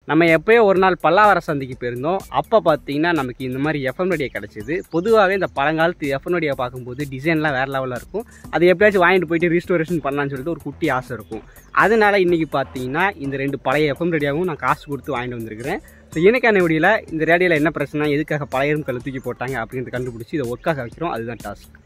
நம்ம எப்போயோ ஒரு நாள் பல்லாவர சந்தைக்கு போயிருந்தோம். அப்போ பார்த்தீங்கன்னா நமக்கு இந்த மாதிரி எஃப்எம் ரேடியோ கிடச்சிது. பொதுவாகவே இந்த பழங்காலத்து எஃப்எம் ரேடியோ பார்க்கும்போது டிசைன்லாம் வேறு லெவலில் இருக்கும். அது எப்படியாச்சும் வாங்கிட்டு போயிட்டு ரீஸ்டோரேஷன் பண்ணலான்னு சொல்லிட்டு ஒரு குட்டி ஆசை இருக்கும். அதனால் இன்றைக்கி பார்த்தீங்கன்னா இந்த 2 பழைய எஃப்எம் ரேடியோவும் நான் காசு கொடுத்து வாங்கிட்டு வந்திருக்கிறேன். ஸோ எனக்கான வீடியோவில் இந்த ரேடியோவில் என்ன பிரச்சனை, எதுக்காக பழையரும் கல் தூக்கி போட்டாங்க அப்படின்றத கண்டுபிடிச்சி இதை ஒர்க்காக வைக்கிறோம். அதுதான் டாஸ்க்.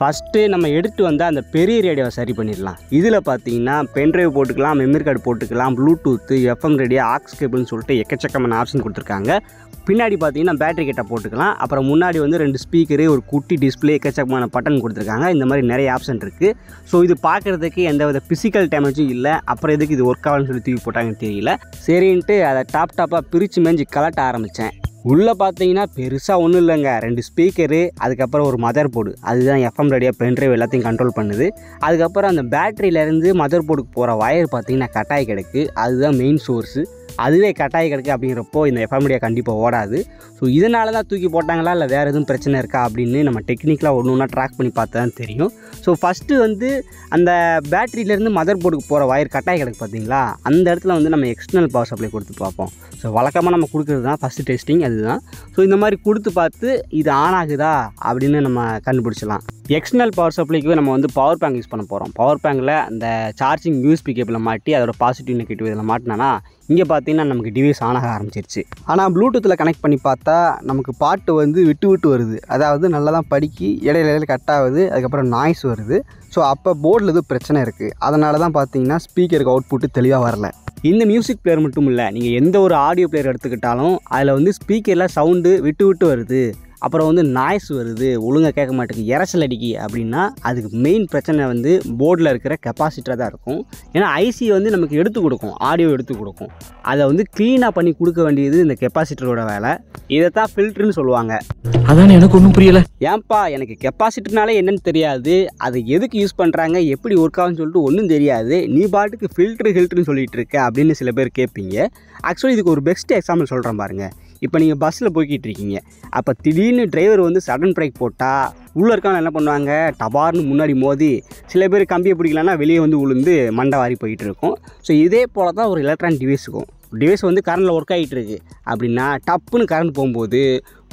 ஃபஸ்ட்டு நம்ம எடுத்து வந்தால் அந்த பெரிய ரேடியோவை சரி பண்ணிடலாம். இதில் பார்த்தீங்கன்னா பென்ட்ரைவ் போட்டுக்கலாம், மெமரி கார்டு போட்டுக்கலாம், ப்ளூடூத்து, எஃப்எம் ரேடியோ, ஆக்ஸ் கேபிள்னு சொல்லிட்டு எக்கச்சக்கமான ஆப்ஷன் கொடுத்துருக்காங்க. பின்னாடி பார்த்தீங்கன்னா பேட்டரி கிட்ட போட்டுக்கலாம். அப்புறம் முன்னாடி வந்து 2 ஸ்பீக்கரு, ஒரு குட்டி டிஸ்பிளே, எக்கச்சக்கமான பட்டன் கொடுத்துருக்காங்க. இந்த மாதிரி நிறைய ஆப்ஷன் இருக்குது. ஸோ இது பார்க்குறதுக்கு எந்த வித ஃபிசிக்கல் டேமேஜும் இல்லை. அப்புறம் எதுக்கு இது ஒர்க் ஆகணும்னு சொல்லி தூக்கி போட்டாங்கன்னு தெரியல. சரின்ட்டு அதை டாப்பாக பிரித்து மேஞ்சி கலட்ட ஆரம்பித்தேன். உள்ளே பார்த்தீங்கன்னா பெருசாக ஒன்றும் இல்லைங்க. 2 ஸ்பீக்கரு, அதுக்கப்புறம் ஒரு மதர் போர்டு, அதுதான் எஃப்எம் ரேடியோ, பென்ட்ரைவ் எல்லாத்தையும் கண்ட்ரோல் பண்ணுது. அதுக்கப்புறம் அந்த பேட்டரியிலேருந்து மதர் போர்டுக்கு போகிற வயர் பார்த்தீங்கன்னா கட்டாய் கிடக்கு. அதுதான் மெயின் சோர்ஸு. அதுவே கட்டாய் கிடக்கு அப்படிங்கிறப்போ இந்த எஃப்எம் ரேடியோ கண்டிப்பாக ஓடாது. ஸோ இதனால தான் தூக்கி போட்டாங்களா இல்லை வேறு எதுவும் பிரச்சனை இருக்கா அப்படின்னு நம்ம டெக்னிக்கலாக ஒன்று ஒன்றா ட்ராக் பண்ணி பார்த்தா தான் தெரியும். ஸோ ஃபஸ்ட்டு வந்து அந்த பேட்டரியிலேருந்து மதர் போர்டுக்கு போகிற வயர் கட்டாய் கிடக்கு பார்த்தீங்களா, அந்த இடத்துல வந்து நம்ம எக்ஸ்டர்னல் பவர் சப்ளை கொடுத்து பார்ப்போம். ஸோ வழக்கமாக நம்ம கொடுக்குறது தான் ஃபஸ்ட்டு டெஸ்டிங் அதுதான். ஸோ இந்த மாதிரி கொடுத்து பார்த்து இது ஆன் ஆகுதா அப்படின்னு நம்ம கண்டுபிடிச்சலாம். எக்ஸ்டர்னல் பவர் சப்ளைக்கு நம்ம வந்து பவர் பேங்க் யூஸ் பண்ண போகிறோம். பவர் பேங்கில் அந்த சார்ஜிங் யூஎஸ்பி கேபிளில் மாட்டி அதோட பாசிட்டிவ் நெகட்டிவ் இதில் மாட்டினா இங்கே பார்த்தீங்கன்னா நமக்கு டிவைஸ் ஆன் ஆக ஆரம்பிச்சிருச்சு. ஆனால் ப்ளூடூத்தில் கனெக்ட் பண்ணி பார்த்தா நமக்கு பாட்டு வந்து விட்டு வருது. அதாவது நல்லா தான் படிக்கி இடையில கட் ஆகுது. அதுக்கப்புறம் நாய்ஸ் வருது. ஸோ அப்போ போர்டில் எதுவும் பிரச்சனை இருக்குது. அதனால தான் பார்த்தீங்கன்னா ஸ்பீக்கருக்கு அவுட்புட்டு தெளிவாக வரல. இந்த மியூசிக் பிளேயர் மட்டும் இல்லை, நீங்கள் எந்த ஒரு ஆடியோ பிளேயர் எடுத்துக்கிட்டாலும் அதில் வந்து ஸ்பீக்கரில் சவுண்டு விட்டு வருது, அப்புறம் வந்து நாய்ஸ் வருது, ஒழுங்காக கேட்க மாட்டேங்குது, இறைச்சல் அடிக்கி அப்படின்னா அதுக்கு மெயின் பிரச்சனை வந்து போர்டில் இருக்கிற கெப்பாசிட்டராக தான் இருக்கும். ஏன்னா ஐசி வந்து நமக்கு எடுத்து கொடுக்கும், ஆடியோ எடுத்து கொடுக்கும். அதை வந்து க்ளீனாக பண்ணி கொடுக்க வேண்டியது இந்த கெப்பாசிட்டரோட வேலை. இதை தான் ஃபில்ட்ருன்னு சொல்லுவாங்க. அதான் எனக்கு ஒன்றும் புரியலை. ஏன்பா எனக்கு கெப்பாசிட்டர்னாலே என்னன்னு தெரியாது, அது எதுக்கு யூஸ் பண்ணுறாங்க, எப்படி ஒர்க் ஆகுன்னு சொல்லிட்டு ஒன்றும் தெரியாது, நீ பாட்டுக்கு ஃபில்ட்ருன்னு சொல்லிட்டு இருக்க அப்படின்னு சில பேர் கேட்பீங்க. ஆக்சுவலி இதுக்கு ஒரு பெஸ்ட் எக்ஸாம்பிள் சொல்கிறேன் பாருங்கள். இப்போ நீங்கள் பஸ்ஸில் போய்கிட்டு இருக்கீங்க. அப்போ திடீர்னு டிரைவர் வந்து சடன் பிரேக் போட்டால் உள்ளே இருக்கவங்க என்ன பண்ணுவாங்க, டபார்னு முன்னாடி மோதி சில பேர் கம்பியை பிடிக்கலன்னா வெளியே வந்து உளுந்து மண்டை வாரி போயிட்டு இருக்கும். ஸோ இதே போல் தான் ஒரு எலக்ட்ரானிக் டிவைஸ் வந்து கரண்டில் ஒர்க் ஆகிட்டு இருக்குது அப்படின்னா டப்புன்னு கரண்ட் போகும்போது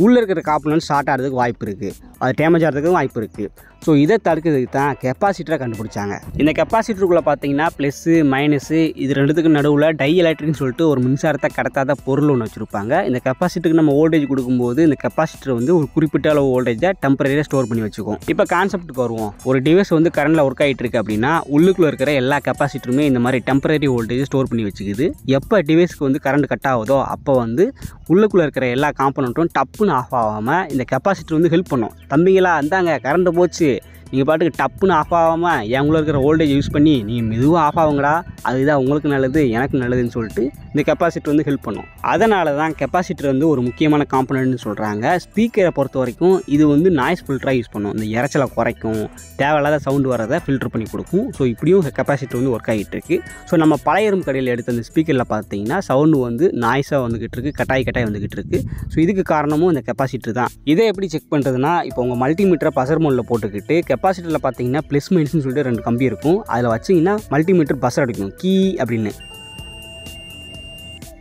உள்ளே இருக்கிற காம்பனன்ட் ஷார்ட் ஆகிறதுக்கு வாய்ப்பு இருக்குது, அது டேமேஜ் ஆகிறதுக்கும் வாய்ப்பு இருக்குது. ஸோ இதை தடுக்கிறதுக்கு தான் கெப்பாசிட்டரை கண்டுபிடிச்சாங்க. இந்த கெப்பாசிட்டருக்குள்ளே பார்த்தீங்கன்னா ப்ளஸ்ஸு மைனஸு இது ரெண்டுத்துக்கும் நடுவில் டை எலக்ட்ரிக்னு சொல்லிட்டு ஒரு மின்சாரத்தை கடத்தாத பொருள் ஒன்று வச்சுருப்பாங்க. இந்த கெப்பாசிட்டருக்கு நம்ம வோல்டேஜ் கொடுக்கும்போது இந்த கெப்பாசிட்டர் வந்து ஒரு குறிப்பிட்ட அளவு வோல்டேஜை டெம்பரரியாக ஸ்டோர் பண்ணி வச்சுக்கும். இப்போ கான்செப்ட்டுக்கு வருவோம். ஒரு டிவைஸ் வந்து கரண்டில் ஒர்க் ஆகிட்டு இருக்குது அப்படின்னா உள்ளுக்குள்ளே இருக்கிற எல்லா கெப்பாசிட்டருமே இந்த மாதிரி டெம்பரரி வோல்டேஜ் ஸ்டோர் பண்ணி வச்சுக்குது. எப்போ டிவைஸ்க்கு வந்து கரண்ட் கட் ஆகுதோ அப்போ வந்து உள்ளுக்குள்ளே இருக்கிற எல்லா காம்பனண்ட்டும் டப்புன்னு ஆஃப் ஆகாமல் இந்த கெப்பாசிட்டர் வந்து ஹெல்ப் பண்ணும். தம்பிங்களா அந்தாங்க கரண்ட் போச்சு, நீங்கள் பாட்டுக்கு டப்புன்னு ஆஃப் ஆகாமல் எங்களுக்குள்ள இருக்கிற வோல்டேஜ் யூஸ் பண்ணி நீங்கள் மெதுவாக ஆஃப் ஆகுங்கடா, அதுதான் உங்களுக்கு நல்லது எனக்கு நல்லதுன்னு சொல்லிட்டு இந்த கெப்பாசிட்டர் வந்து ஹெல்ப் பண்ணும். அதனால தான் கெப்பாசிட்டர் வந்து ஒரு முக்கியமான காம்பனன்ட்னு சொல்கிறாங்க. ஸ்பீக்கரை பொறுத்த வரைக்கும் இது வந்து நாய்ஸ் ஃபில்டராக யூஸ் பண்ணும். இந்த இறைச்சலை குறைக்கும், தேவையில்லாத சவுண்டு வரதை ஃபில்டர் பண்ணி கொடுக்கும். ஸோ இப்படியும் கெப்பாசிட்டர் வந்து ஒர்க் ஆகிட்டு இருக்குது. ஸோ நம்ம பழைய ரூம் கடையில் எடுத்த அந்த ஸ்பீக்கரில் பார்த்தீங்கன்னா சவுண்டு வந்து நாய்ஸாக வந்துக்கிட்டு இருக்குது, கட்டாய் வந்துக்கிட்டு இருக்குது. ஸோ இதுக்கு காரணமும் இந்த கெப்பாசிட்டர் தான். இதை எப்படி செக் பண்ணுறதுனா, இப்போ உங்கள் மல்டிமீட்டரை பசர் மோடில் போட்டுக்கிட்டு கெப்பாசிட்டரில் பார்த்தீங்கன்னா ப்ளஸ் மைனஸ்னு சொல்லிட்டு 2 கம்பி இருக்கும். அதில் வச்சிங்கன்னா மல்டிமீட்டர் பசர் அடிக்கும் கீ அப்படின்னு.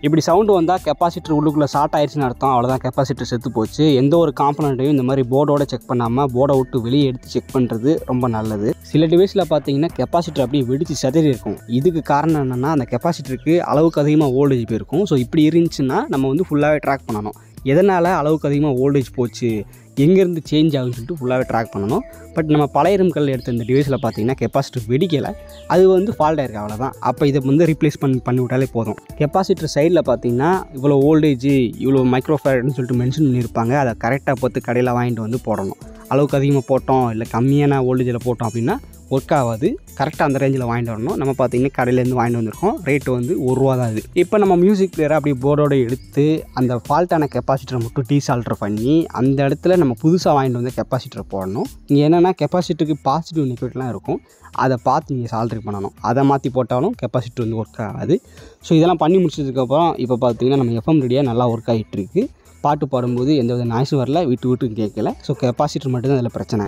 இப்படி சவுண்டு வந்தால் கெப்பாசிட்டர் உள்ளுக்குள்ளே ஷார்ட் ஆயிடுச்சுன்னு அர்த்தம். அவ்வளோதான், கெப்பாசிட்டர் செத்து போச்சு. எந்த ஒரு காம்பனண்ட்டையும் இந்த மாதிரி போர்டோட செக் பண்ணாமல் போர்டை விட்டு வெளியே எடுத்து செக் பண்ணுறது ரொம்ப நல்லது. சில டிவைஸில் பார்த்தீங்கன்னா கெப்பாசிட்டர் அப்படியே வெடித்து சிதறி இருக்கும். இதுக்கு காரணம் என்னென்னா அந்த கெப்பாசிட்டருக்கு அளவுக்கு அதிகமாக வோல்டேஜ் போயிருக்கும். ஸோ இப்படி இருந்துச்சுன்னா நம்ம வந்து ஃபுல்லாகவே ட்ராக் பண்ணணும். எதனால் அளவுக்கு அதிகமாக வோல்டேஜ் போச்சு, எங்கேருந்து சேஞ்ச் ஆகுன்னு சொல்லிட்டு ஃபுல்லாகவே ட்ராக் பண்ணணும். பட் நம்ம பழைய ROM எடுத்த இந்த டிவைஸில் பார்த்தீங்கன்னா கெப்பாசிட்டர் வெடிக்கலை, அது வந்து ஃபால்ட் ஆயிருக்கு, அவ்வளோதான். அப்போ இதை வந்து ரீப்ளேஸ் பண்ணி விட்டாலே போதும். கெப்பாசிட்டர் சைடில் பார்த்தீங்கன்னா இவ்வளோ வோல்டேஜ் இவ்வளோ மைக்ரோஃபேரட்னு சொல்லிட்டு மென்ஷன் பண்ணியிருப்பாங்க. அதை கரெக்டாக பார்த்து கடையில் வாங்கிட்டு வந்து போடணும். அளவுக்கு அதிகமாக போட்டோம் இல்லை கம்மியான வோல்டேஜில் போட்டோம் அப்படின்னா ஒர்க் ஆகாது. கரெக்டாக அந்த ரேஞ்சில் வாங்கிட்டு வரணும். நம்ம பார்த்தீங்கன்னா கடையிலேருந்து வாங்கிட்டு வந்திருக்கோம். ரேட்டு வந்து ₹1 தான். இது இப்போ நம்ம மியூசிக் பிளேயரை அப்படியே போர்டோடு எடுத்து அந்த ஃபால்ட்டான கெப்பாசிட்டரை மட்டும் டீசால்டர் பண்ணி அந்த இடத்துல நம்ம புதுசாக வாங்கிட்டு வந்து கெப்பாசிட்டரை போடணும். இங்கே என்னென்னா கெப்பாசிட்டருக்கு பாசிட்டிவ் நெகட்டிவ்லாம் இருக்கும், அதை பார்த்து நீங்கள் சால்ட்ரி பண்ணணும். அதை மாற்றி போட்டாலும் கெப்பாசிட்டர் வந்து ஒர்க் ஆகாது. ஸோ இதெல்லாம் பண்ணி முடிச்சதுக்கப்புறம் இப்போ பார்த்தீங்கன்னா நம்ம FM ரேடியோ நல்லா ஒர்க் ஆகிட்டுருக்கு. பாட்டு பாடும்போது எந்த வித நாய்ஸும் வரல, விட்டு கேட்கல. ஸோ கெப்பாசிட்டர் மட்டும்தான் அதில் பிரச்சனை.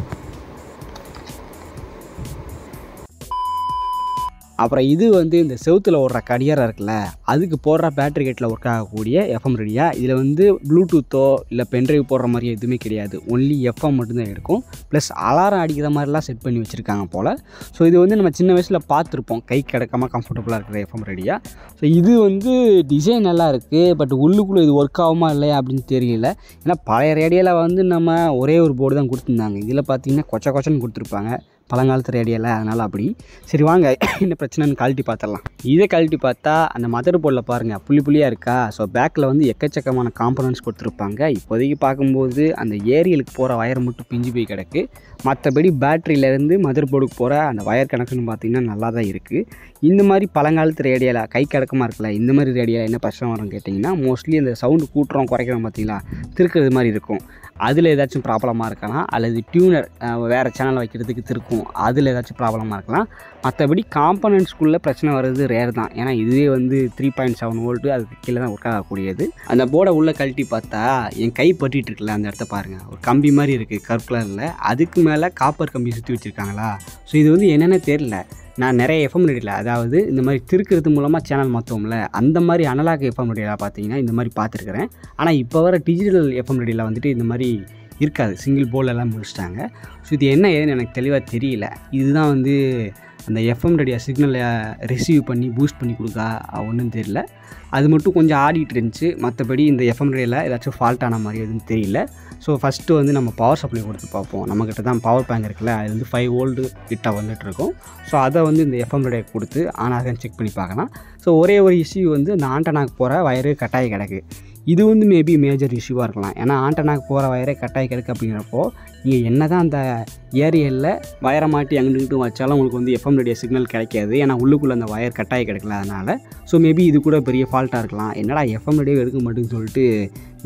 அப்புறம் இது வந்து இந்த செவுத்தில் ஓடுற கடியாரம் இருக்குல்ல, அதுக்கு போடுற பேட்டரி கேட்டில் ஒர்க் ஆகக்கூடிய FM ரேடியோ. இதில் வந்து ப்ளூடூத்தோ இல்லை பென்ட்ரைவ் போடுற மாதிரி எதுவுமே கிடையாது, ஒன்லி FM மட்டும்தான் இருக்கும். ப்ளஸ் அலாரம் அடிக்கிற மாதிரிலாம் செட் பண்ணி வச்சுருக்காங்க போல். ஸோ இது வந்து நம்ம சின்ன வயசில் பார்த்துருப்போம், கை கிடக்காமல் கம்ஃபர்டபுளாக இருக்கிற FM ரேடியோ. ஸோ இது வந்து டிசைன் நல்லா இருக்குது, பட் உள்ளுக்குள்ளே இது ஒர்க் ஆகுமா இல்லையா அப்படின்னு தெரியல. ஏன்னா பழைய ரேடியோவில் வந்து நம்ம ஒரே ஒரு போர்டு தான் கொடுத்துருந்தாங்க, இதில் பார்த்தீங்கன்னா கொச்சன்னு கொடுத்துருப்பாங்க பழங்காலத்து ரேடியோவில். அதனால் அப்படி சரி வாங்க என்ன பிரச்சனைன்னு கழட்டி பார்த்துடலாம். இதை கழட்டி பார்த்தா அந்த மதர் போர்டில் பாருங்கள் புள்ளியாக இருக்கா. ஸோ பேக்கில் வந்து எக்கச்சக்கமான காம்பனன்ட்ஸ் கொடுத்துருப்பாங்க. இப்போதைக்கு பார்க்கும்போது அந்த ஏரியலுக்கு போகிற வயர் மட்டும் பிஞ்சு போய் கிடக்கு. மற்றபடி பேட்டரியிலேருந்து மதர் போர்டுக்கு போகிற அந்த வயர் கனெக்ஷன் பார்த்திங்கன்னா நல்லா தான் இருக்குது. இந்த மாதிரி பழங்காலத்து ரேடியோவில் கை கிடக்கமாக இருக்குல்ல, இந்த மாதிரி ரேடியோவில் என்ன பிரச்சனை வரும்னு கேட்டிங்கன்னா மோஸ்ட்லி அந்த சவுண்டு கூட்டுறோம் குறைக்கிறோம் பார்த்தீங்களா, திருக்கிறது மாதிரி இருக்கும். அதில் ஏதாச்சும் ப்ராப்ளமாக இருக்கலாம், அல்லது டியூனர் வேறு சேனல் வைக்கிறதுக்கு திருக்கும், அதில் ஏதாச்சும் ப்ராப்ளமாக இருக்கலாம். மற்றபடி காம்பனன்ட்ஸ்குள்ளே பிரச்சனை வர்றது ரேர் தான். ஏன்னா இதுவே வந்து 3.7 வோல்ட்டு அதுக்கு கீழே தான் ஒர்க் ஆகக்கூடியது. அந்த போர்டை உள்ளே கழட்டி பார்த்தா என் கை பட்டிகிட்டு இருக்குல்ல, அந்த இடத்த பாருங்கள், ஒரு கம்பி மாதிரி இருக்குது கருப்பு கலரில். அதுக்கு மேலே காப்பர் கம்பி சுற்றி வச்சுருக்காங்களா. ஸோ இது வந்து என்னென்ன தெரியல. நான் நிறைய FM ரேடியோவில், அதாவது இந்த மாதிரி திருக்கிறது மூலமாக சேனல் மாற்றுவோம்ல, அந்த மாதிரி அனலாக் FM ரேடியோவில் பார்த்தீங்கன்னா இந்த மாதிரி பார்த்துருக்குறேன். ஆனால் இப்போ வர டிஜிட்டல் FM ரேடியோவில் வந்துட்டு இந்த மாதிரி இருக்காது, சிங்கிள் போர்டெல்லாம் முடிச்சிட்டாங்க. ஸோ இது என்ன ஏதுன்னு எனக்கு தெளிவாக தெரியல. இதுதான் வந்து அந்த FM ரேடியோ சிக்னலை ரிசீவ் பண்ணி பூஸ்ட் பண்ணி கொடுக்கா ஒன்றும் தெரியல. அது மட்டும் கொஞ்சம் ஆடிட்டு இருந்துச்சு. மற்றபடி இந்த FM ரேடியோவில் ஏதாச்சும் ஃபால்ட் ஆன மாதிரி எதுவும் தெரியல. ஸோ ஃபஸ்ட்டு வந்து நம்ம பவர் சப்ளை கொடுத்து பார்ப்போம். நம்மக்கிட்ட தான் பவர் பேங்க் இருக்குல்ல, அது வந்து 5 வோல்ட்டு கிட்ட வந்துட்டுருக்கும். ஸோ அதை வந்து இந்த FM ரேடியோ கொடுத்து ஆன் ஆகான்னு செக் பண்ணி பார்க்கலாம். ஸோ ஒரே ஒரு இஷ்யூ வந்து இந்த ஆண்டனாக்கு போகிற வயரு கட்டாயி கிடக்கு. இது வந்து மேபி மேஜர் இஷ்யூவாக இருக்கலாம். ஏன்னா ஆண்டனாக்கு போகிற வயரே கட்டாயி கிடக்கு அப்படிங்கிறப்போ நீங்கள் என்ன தான் அந்த ஏரியலில் வயரை மாட்டி அங்கிட்டு வச்சாலும் உங்களுக்கு வந்து FM ரேடியோ சிக்னல் கிடைக்காது. ஏன்னா உள்ளுக்குள்ளே அந்த வயர் கட்டாயி கிடக்கல, அதனால். ஸோ மேபி இது கூட பெரிய ஃபால்ட்டாக இருக்கலாம். என்னடா FM ரேடியோ எடுக்க மாட்டேன்னு சொல்லிட்டு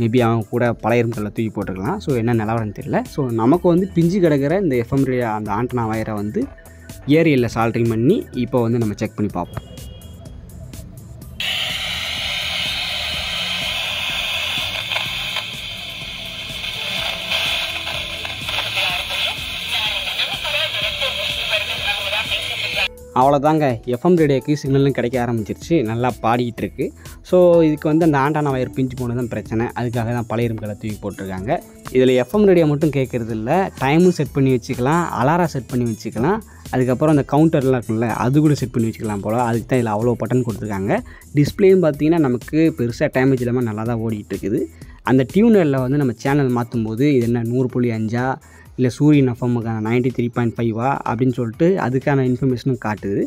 மேபி அவங்க கூட பழைய ROM தூக்கி போட்டுருக்கலாம். ஸோ என்ன நிலவரன்னு தெரியல. ஸோ நமக்கு வந்து பிஞ்சு கிடக்கிற இந்த FM ரேடியோ அந்த ஆண்டனா வயரை வந்து ஏரியலில் சால்ட்ரிங் பண்ணி இப்போ வந்து நம்ம செக் பண்ணி பார்ப்போம். அவ்வளோதாங்க, FM ரேடியோக்கு சிக்னலும் கிடைக்க ஆரம்பிச்சிருச்சு, நல்லா பாடிக்கிட்டு இருக்குது. ஸோ இதுக்கு வந்து அந்த ஆண்டான வயர் பிஞ்சு போனது தான் பிரச்சனை. அதுக்காக தான் பழைய ROM தூக்கி போட்டிருக்காங்க. இதில் FM ரேடியோ மட்டும் கேட்குறது இல்லை, டைமும் செட் பண்ணி வச்சுக்கலாம், அலாரம் செட் பண்ணி வச்சுக்கலாம், அதுக்கப்புறம் அந்த கவுண்டர்லாம் இருக்குல்ல அது கூட செட் பண்ணி வச்சுக்கலாம் போல். அதுக்கு தான் இதில் அவ்வளோ பட்டன் கொடுத்துருக்காங்க. டிஸ்பிளேயும் பார்த்திங்கன்னா நமக்கு பெருசாக டேமேஜ் இல்லாமல் நல்லா தான் ஓடிட்டு இருக்குது. அந்த டியூனரில் வந்து நம்ம சேனல் மாற்றும் போது இது என்ன 100.5 இல்லை சூரியன் FMக்கான 93.5 அப்படின்னு சொல்லிட்டு அதுக்கான இன்ஃபர்மேஷனும் காட்டுது.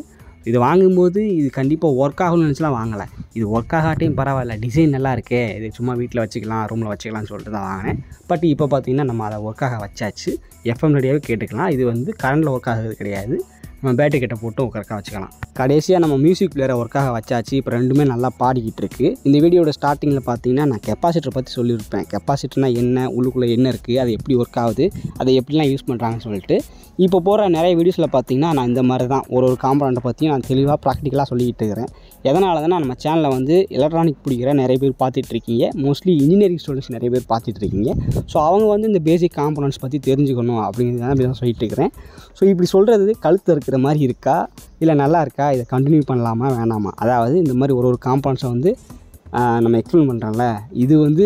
இது வாங்கும்போது இது கண்டிப்பாக ஒர்க் ஆகும்னு நினச்சிலாம் வாங்கலை. இது ஒர்க் ஆகாட்டையும் பரவாயில்ல, டிசைன் நல்லா இருக்கே, இது சும்மா வீட்டில் வச்சுக்கலாம் ரூமில் வச்சுக்கலாம்னு சொல்லிட்டு தான் வாங்கினேன். பட் இப்போ பார்த்திங்கன்னா நம்ம அதை ஒர்க் ஆக வச்சாச்சு. FM ரேடியோவே கேட்டுக்கலாம். இது வந்து கரண்டில் ஒர்க் ஆகிறது கிடையாது, நம்ம பேட்டரி கிட்ட போட்டு ஒர்க்காக வச்சுக்கலாம். கடைசியாக நம்ம மியூசிக் பிளேயரை ஒர்க்காக வச்சாச்சு. இப்போ ரெண்டுமே நல்லா பாடிக்கிட்டு இருக்குது. இந்த வீடியோட ஸ்டார்டிங்கில் பார்த்தீங்கன்னா நான் கெப்பாசிட்டர் பற்றி சொல்லியிருப்பேன். கெப்பாசிட்டர்னா என்ன, உள்ளுக்குள்ளே என்ன இருக்குது, அது எப்படி ஒர்க் ஆகுது, அதை எப்படிலாம் யூஸ் பண்ணுறாங்கன்னு சொல்லிட்டு. இப்போ போகிற நிறைய வீடியோஸில் பார்த்தீங்கன்னா நான் இந்த மாதிரி தான் ஒரு காம்பனண்ட்டை பற்றி நான் தெளிவாக ப்ராக்டிக்கலாக சொல்லிக்கிட்டு இருக்கிறேன். எதனால தான் நம்ம சேனலில் வந்து எலக்ட்ரானிக் பிடிக்கிற நிறைய பேர் பார்த்துட்ருக்கீங்க, மோஸ்ட்லி இன்ஜினியரிங் ஸ்டூடெண்ட்ஸ் நிறைய பேர் பார்த்துட்ருக்கீங்க. ஸோ அவங்க வந்து இந்த பேசிக் காம்பனண்ட்ஸ் பற்றி தெரிஞ்சுக்கணும் அப்படிங்கிறத அப்படி தான் சொல்லிட்டு இருக்கிறேன். ஸோ இப்படி சொல்கிறது கழுத்து இருக்கிற மாதிரி இருக்கா இல்லை நல்லா இருக்கா, இதை கண்டினியூ பண்ணலாமா வேணாமா, அதாவது இந்த மாதிரி ஒரு காம்பனண்ட்ஸை வந்து நம்ம எக்ஸ்பிளைன் பண்ணுறோம்ல, இது வந்து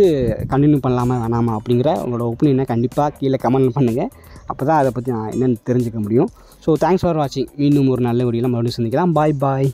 கண்டினியூ பண்ணலாமா வேணாமா அப்படிங்கிற உங்களோட ஒப்பீனியனை கண்டிப்பாக கீழே கமெண்ட் பண்ணுங்கள். அப்போ தான் அதை பற்றி நான் என்னென்னு தெரிஞ்சுக்க முடியும். ஸோ தேங்க்ஸ் ஃபார் வாட்சிங். மீண்டும் ஒரு நல்ல வீடியோவில் மறுபடியும் சந்திக்கலாம். பாய்.